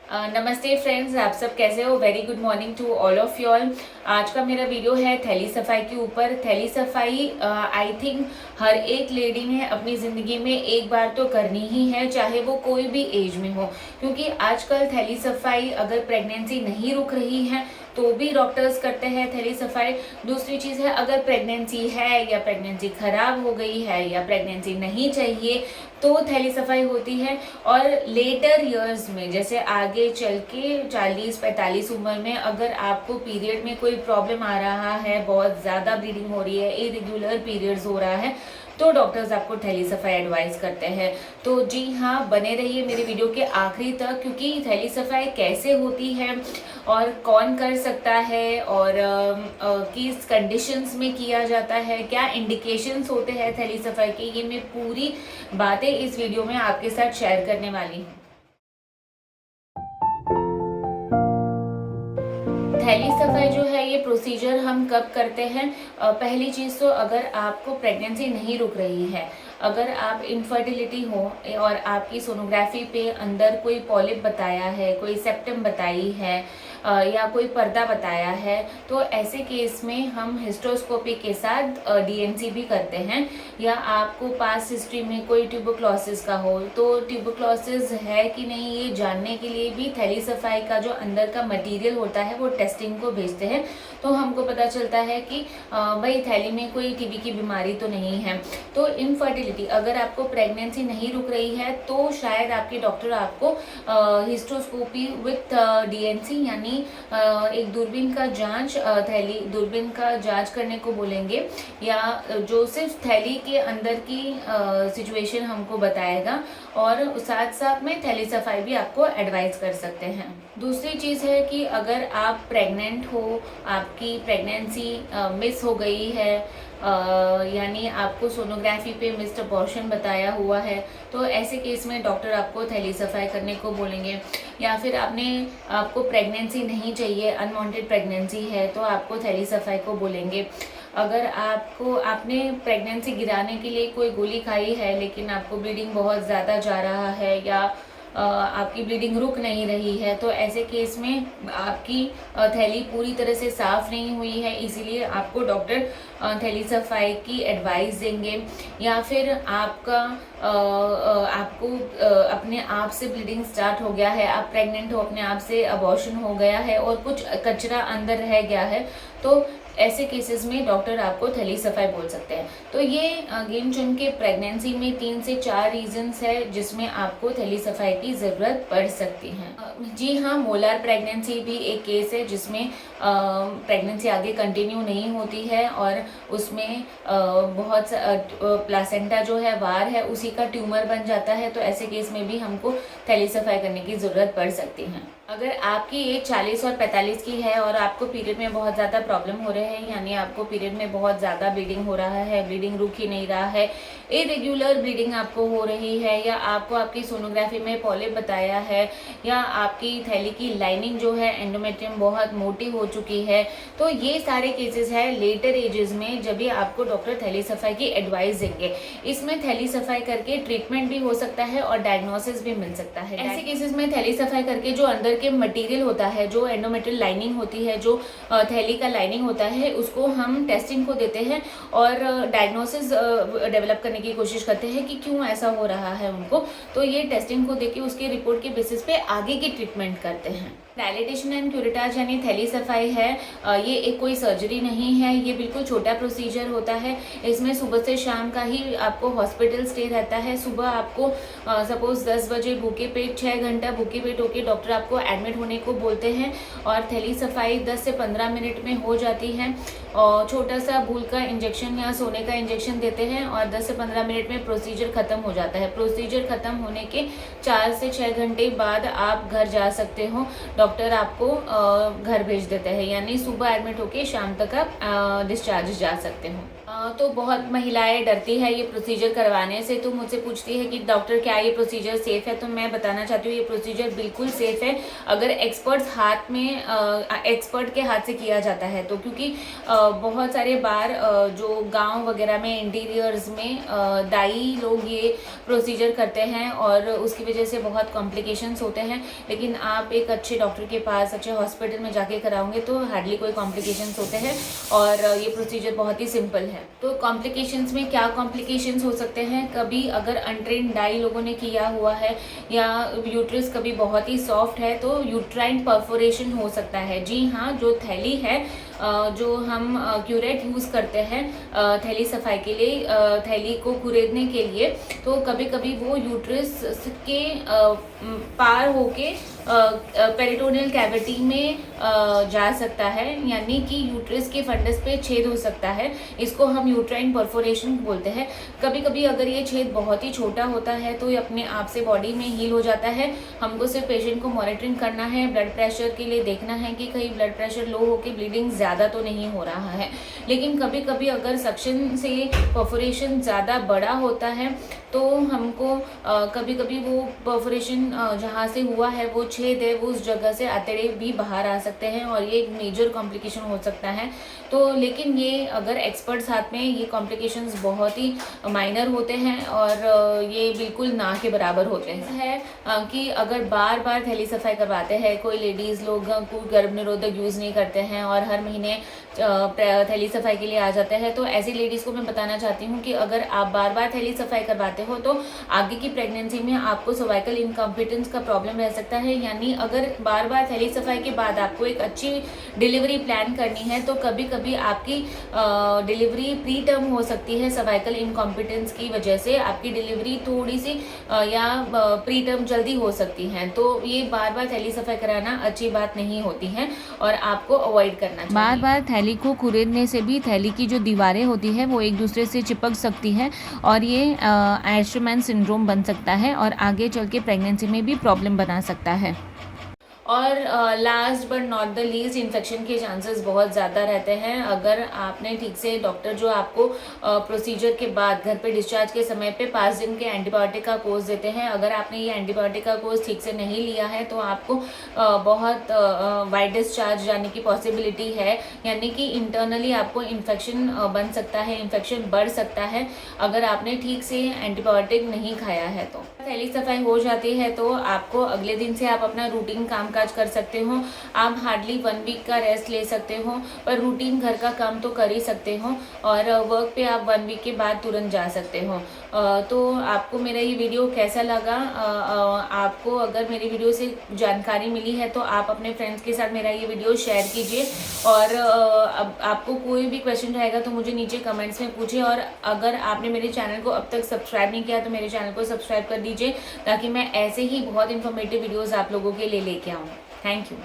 नमस्ते फ्रेंड्स, आप सब कैसे हो। Very good morning to all of you all. आज का मेरा वीडियो है थैली सफाई के ऊपर। थैली सफाई आई थिंक हर एक लेडी ने अपनी ज़िंदगी में एक बार तो करनी ही है, चाहे वो कोई भी एज में हो, क्योंकि आजकल थैली सफाई अगर प्रेगनेंसी नहीं रुक रही है तो भी डॉक्टर्स करते हैं थैली सफाई। दूसरी चीज़ है, अगर प्रेगनेंसी है या प्रेगनेंसी खराब हो गई है या प्रेगनेंसी नहीं चाहिए तो थैली सफाई होती है। और लेटर ईयर्स में, जैसे आगे चल के 40-45 उम्र में, अगर आपको पीरियड में कोई प्रॉब्लम आ रहा है, बहुत ज़्यादा ब्लीडिंग हो रही है, इरेगुलर पीरियड्स हो रहा है, तो डॉक्टर्स आपको थैली सफाई एडवाइस करते हैं। तो जी हाँ, बने रहिए मेरे वीडियो के आखिरी तक, क्योंकि थैली सफाई कैसे होती है और कौन कर सकता है और किस कंडीशंस में किया जाता है, क्या इंडिकेशंस होते हैं थैली सफाई के, ये मैं पूरी बातें इस वीडियो में आपके साथ शेयर करने वाली हूँ। थैली सफाई जो है ये प्रोसीजर हम कब करते हैं? पहली चीज़ तो, अगर आपको प्रेगनेंसी नहीं रुक रही है, अगर आप इनफर्टिलिटी हो और आपकी सोनोग्राफी पे अंदर कोई पॉलिप बताया है, कोई सेप्टम बताई है या कोई पर्दा बताया है, तो ऐसे केस में हम हिस्ट्रोस्कोपी के साथ डीएनसी भी करते हैं। या आपको पास्ट हिस्ट्री में कोई ट्यूबरक्लोसिस का हो, तो ट्यूबरक्लोसिस है कि नहीं ये जानने के लिए भी थैली सफाई का जो अंदर का मटेरियल होता है वो टेस्टिंग को भेजते हैं, तो हमको पता चलता है कि भाई थैली में कोई टीबी की बीमारी तो नहीं है। तो इनफर्टिलिटी, अगर आपको प्रेगनेंसी नहीं रुक रही है तो शायद आपके डॉक्टर आपको हिस्ट्रोस्कोपी विथ डीएनसी यानी एक दूरबीन का जांच, थैली दूरबीन का जांच करने को बोलेंगे, या जो सिर्फ थैली के अंदर की सिचुएशन हमको बताएगा, और साथ साथ में थैली सफाई भी आपको एडवाइस कर सकते हैं। दूसरी चीज़ है कि अगर आप प्रेग्नेंट हो, आपकी प्रेगनेंसी मिस हो गई है, यानी आपको सोनोग्राफी पे मिस्ड अबॉर्शन बताया हुआ है, तो ऐसे केस में डॉक्टर आपको थैली सफाई करने को बोलेंगे। या फिर आपको प्रेगनेंसी नहीं चाहिए, अनवांटेड प्रेगनेंसी है, तो आपको थैली सफाई को बोलेंगे। अगर आपने प्रेगनेंसी गिराने के लिए कोई गोली खाई है लेकिन आपको ब्लीडिंग बहुत ज़्यादा जा रहा है, या आपकी ब्लीडिंग रुक नहीं रही है, तो ऐसे केस में आपकी थैली पूरी तरह से साफ़ नहीं हुई है, इसीलिए आपको डॉक्टर थैली सफाई की एडवाइस देंगे। या फिर आपको अपने आप से ब्लीडिंग स्टार्ट हो गया है, आप प्रेग्नेंट हो, अपने आप से अबॉर्शन हो गया है और कुछ कचरा अंदर रह गया है, तो ऐसे केसेस में डॉक्टर आपको थैली सफाई बोल सकते हैं। तो ये गिन चुन के प्रेगनेंसी में 3 से 4 रीजंस है जिसमें आपको थैली सफाई की ज़रूरत पड़ सकती है। जी हाँ, मोलार प्रेगनेंसी भी एक केस है जिसमें प्रेगनेंसी आगे कंटिन्यू नहीं होती है और उसमें बहुत प्लासेंटा जो है, वार है, उसी का ट्यूमर बन जाता है, तो ऐसे केस में भी हमको थैली सफाई करने की ज़रूरत पड़ सकती है। अगर आपकी एज 40 और 45 की है और आपको पीरियड में बहुत ज़्यादा प्रॉब्लम हो रहे हैं, यानी आपको पीरियड में बहुत ज़्यादा ब्लीडिंग हो रहा है, ब्लीडिंग रुक ही नहीं रहा है, इरेगुलर ब्लीडिंग आपको हो रही है, या आपको आपकी सोनोग्राफी में पॉलिप बताया है, या आपकी थैली की लाइनिंग जो है एंडोमेट्रियम बहुत मोटी हो चुकी है, तो ये सारे केसेस है लेटर एजेस में जब भी आपको डॉक्टर थैली सफाई की एडवाइस देंगे। इसमें थैली सफाई करके ट्रीटमेंट भी हो सकता है और डायग्नोसिस भी मिल सकता है। ऐसे केसेस में थैली सफाई करके जो अंदर के मटेरियल होता है, जो एंडोमेट्रियल लाइनिंग होती है, जो थैली का लाइनिंग होता है, उसको हम टेस्टिंग को देते हैं और डायग्नोसिस डेवलप करने की कोशिश करते हैं कि क्यों ऐसा हो रहा है उनको, तो ये टेस्टिंग को देके उसके रिपोर्ट के बेसिस पे आगे की ट्रीटमेंट करते हैं। डायलिटेशन एंड क्यूरेटाज यानी थैली सफाई है, ये एक कोई सर्जरी नहीं है, ये बिल्कुल छोटा प्रोसीजर होता है। इसमें सुबह से शाम का ही आपको हॉस्पिटल स्टे रहता है। सुबह आपको सपोज 10 बजे भूखे पेट, 6 घंटा भूखे पेट होके डॉक्टर आपको एडमिट होने को बोलते हैं और थैली सफाई 10 से 15 मिनट में हो जाती है। और छोटा सा भूल का इंजेक्शन या सोने का इंजेक्शन देते हैं और 10 से 15 मिनट में प्रोसीजर ख़त्म हो जाता है। प्रोसीजर ख़त्म होने के 4 से 6 घंटे बाद आप घर जा सकते हो। डॉक्टर आपको घर भेज देते हैं, यानी सुबह एडमिट होके शाम तक आप डिस्चार्ज जा सकते हो। तो बहुत महिलाएं डरती है ये प्रोसीजर करवाने से, तो मुझसे पूछती है कि डॉक्टर क्या ये प्रोसीजर सेफ़ है। तो मैं बताना चाहती हूँ ये प्रोसीजर बिल्कुल सेफ़ है अगर एक्सपर्ट के हाथ से किया जाता है तो। क्योंकि बहुत सारे बार जो गांव वगैरह में इंटीरियर्स में दाई लोग ये प्रोसीजर करते हैं और उसकी वजह से बहुत कॉम्प्लिकेशंस होते हैं। लेकिन आप एक अच्छे डॉक्टर के पास, अच्छे हॉस्पिटल में जाके कराओगे तो हार्डली कोई कॉम्प्लिकेशंस होते हैं और ये प्रोसीजर बहुत ही सिंपल है। तो कॉम्प्लिकेशंस में क्या कॉम्प्लिकेशंस हो सकते हैं, कभी अगर अनट्रेन्ड डाई लोगों ने किया हुआ है या यूट्रस कभी बहुत ही सॉफ्ट है तो यूट्राइन परफोरेशन हो सकता है। जी हाँ, जो थैली है जो हम क्यूरेट यूज़ करते हैं थैली सफाई के लिए, थैली को कुरेदने के लिए, तो कभी कभी वो यूट्रस के पार होके पेरिटोनियल कैविटी में जा सकता है, यानी कि यूट्रस के फंडस पे छेद हो सकता है। इसको हम यूट्राइन परफोरेशन बोलते हैं। कभी कभी अगर ये छेद बहुत ही छोटा होता है तो ये अपने आप से बॉडी में हील हो जाता है। हमको सिर्फ पेशेंट को मॉनिटरिंग करना है, ब्लड प्रेशर के लिए देखना है कि कहीं ब्लड प्रेशर लो होकर ब्लीडिंग ज़्यादा तो नहीं हो रहा है। लेकिन कभी कभी अगर सक्शन से परफोरेशन ज़्यादा बड़ा होता है तो हमको कभी कभी वो परफोरेशन जहाँ से हुआ है, वो छेद है, वो उस जगह से आंतड़े भी बाहर आ सकते हैं और ये एक मेजर कॉम्प्लिकेशन हो सकता है। तो लेकिन ये अगर एक्सपर्ट्स हाथ में, ये कॉम्प्लिकेशंस बहुत ही माइनर होते हैं और ये बिल्कुल ना के बराबर होते हैं। है कि अगर बार बार थैली सफाई करवाते हैं, कोई लेडीज़ लोग कोई गर्भ निरोधक यूज़ नहीं करते हैं और हर महीने थैली सफाई के लिए आ जाते हैं, तो ऐसी लेडीज़ को मैं बताना चाहती हूँ कि अगर आप बार बार थैली सफाई करवाते हो तो आगे की प्रेगनेंसी में आपको सर्वाइकल इनकॉम्पिटेंस का प्रॉब्लम रह सकता है। यानी अगर बार बार थैली सफाई के बाद आपको एक अच्छी डिलीवरी प्लान करनी है तो कभी कभी आपकी डिलीवरी प्री टर्म हो सकती है। सर्वाइकल इनकॉम्पिटेंस की वजह से आपकी डिलीवरी थोड़ी सी या प्री टर्म जल्दी हो सकती है। तो ये बार बार थैली सफाई कराना अच्छी बात नहीं होती है और आपको अवॉइड करना चाहिए। बार बार थैली को कुरेदने से भी थैली की जो दीवारें होती है वो एक दूसरे से चिपक सकती है और ये एस्ट्रोमैन सिंड्रोम बन सकता है और आगे चल के प्रेगनेंसी में भी प्रॉब्लम बना सकता है। और last but not the least, infection के चांसेस बहुत ज़्यादा रहते हैं। अगर आपने ठीक से, डॉक्टर जो आपको प्रोसीजर के बाद घर पे डिस्चार्ज के समय पे 5 दिन के एंटीबायोटिक का कोर्स देते हैं, अगर आपने ये एंटीबायोटिक का कोर्स ठीक से नहीं लिया है तो आपको बहुत वाइड डिस्चार्ज जाने की पॉसिबिलिटी है। यानी कि इंटरनली आपको इन्फेक्शन बन सकता है, इन्फेक्शन बढ़ सकता है अगर आपने ठीक से एंटीबायोटिक नहीं खाया है। तो थैली सफाई हो जाती है तो आपको अगले दिन से आप अपना रूटीन कामकाज कर सकते हो। आप हार्डली 1 वीक का रेस्ट ले सकते हो, पर रूटीन घर का काम तो कर ही सकते हो और वर्क पे आप 1 वीक के बाद तुरंत जा सकते हो। तो आपको मेरा ये वीडियो कैसा लगा? आपको अगर मेरी वीडियो से जानकारी मिली है तो आप अपने फ्रेंड्स के साथ मेरा ये वीडियो शेयर कीजिए और अब आपको कोई भी क्वेश्चन रहेगा तो मुझे नीचे कमेंट्स में पूछिए। और अगर आपने मेरे चैनल को अब तक सब्सक्राइब नहीं किया तो मेरे चैनल को सब्सक्राइब कर दीजिए ताकि मैं ऐसे ही बहुत इन्फॉर्मेटिव वीडियोज़ आप लोगों के लिए लेके आऊँ। Thank you.